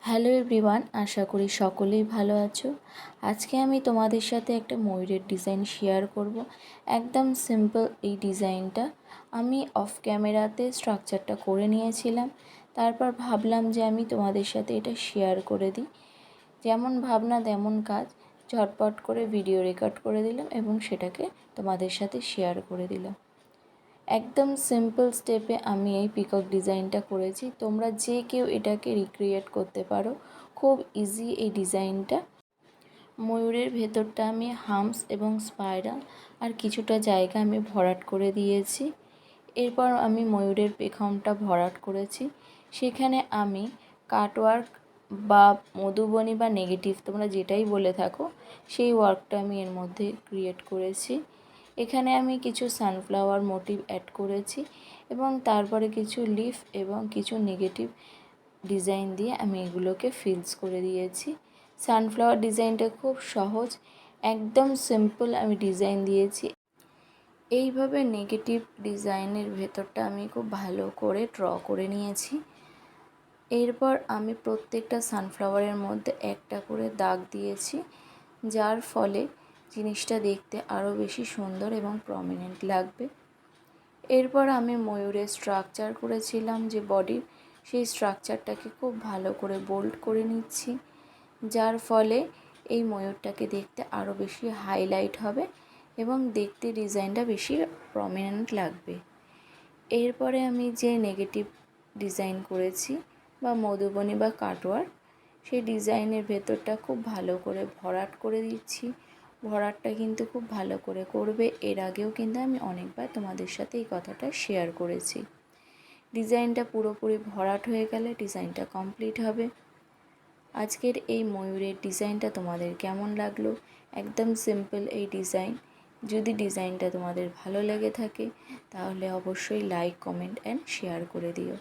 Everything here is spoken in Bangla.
হ্যালো এভরিওয়ান, আশা করি সকলেই ভালো আছো। আজকে আমি তোমাদের সাথে একটা ময়ূরের ডিজাইন শেয়ার করব। একদম সিম্পল এই ডিজাইনটা আমি অফ ক্যামেরাতে স্ট্রাকচারটা করে নিয়েছিলাম। তারপর ভাবলাম যে আমি তোমাদের সাথে এটা শেয়ার করে দিই। যেমন ভাবনা তেমন কাজ, ঝটপট করে ভিডিও রেকর্ড করে দিলাম এবং সেটাকে তোমাদের সাথে শেয়ার করে দিলাম। একদম সিম্পল স্টেপে আমি এই পিকক ডিজাইনটা করেছি। তোমরা যে কেউ এটাকে রিক্রিয়েট করতে পারো, খুব ইজি এই ডিজাইনটা। ময়ূরের ভেতরটা আমি হামস এবং স্পাইরাল আর কিছুটা জায়গা আমি ভরাট করে দিয়েছি। এরপর আমি ময়ূরের পেখমটা ভরাট করেছি। সেখানে আমি কাটওয়ার্ক বা মধুবনী বা নেগেটিভ, তোমরা যেটাই বলে থাকো, সেই ওয়ার্কটা আমি এর মধ্যে ক্রিয়েট করেছি। এখানে আমি কিছু সানফ্লাওয়ার মোটিভ অ্যাড করেছি এবং তারপরে কিছু লিফ এবং কিছু নেগেটিভ ডিজাইন দিয়ে আমি এগুলোকে ফিলস করে দিয়েছি। সানফ্লাওয়ার ডিজাইনটা খুব সহজ, একদম সিম্পল আমি ডিজাইন দিয়েছি। এইভাবে নেগেটিভ ডিজাইনের ভেতরটা আমি খুব ভালো করে ড্র করে নিয়েছি। এরপর আমি প্রত্যেকটা সানফ্লাওয়ারের মধ্যে একটা করে দাগ দিয়েছি, যার ফলে জিনিসটা দেখতে আরও বেশি সুন্দর এবং প্রমিনেন্ট লাগবে। এরপর আমি ময়ূরের স্ট্রাকচার করেছিলাম যে বডির, সেই স্ট্রাকচারটাকে খুব ভালো করে বোল্ড করে নিচ্ছি, যার ফলে এই ময়ূরটাকে দেখতে আরও বেশি হাইলাইট হবে এবং দেখতে ডিজাইনটা বেশি প্রমিনেন্ট লাগবে। এরপরে আমি যে নেগেটিভ ডিজাইন করেছি বা মধুবনী বা কাটওয়ার্ক, সেই ডিজাইনের ভেতরটা খুব ভালো করে ভরাট করে দিচ্ছি। ভরাটটা কিন্তু খুব ভালো করে করবে। এর আগেও কিন্তু আমি অনেকবার তোমাদের সাথে এই কথাটা শেয়ার করেছি। ডিজাইনটা পুরোপুরি ভরাট হয়ে গেলে ডিজাইনটা কমপ্লিট হবে। আজকের এই ময়ূরের ডিজাইনটা তোমাদের কেমন লাগলো? একদম সিম্পল এই ডিজাইন। যদি ডিজাইনটা তোমাদের ভালো লেগে থাকে তাহলে অবশ্যই লাইক, কমেন্ট অ্যান্ড শেয়ার করে দিও।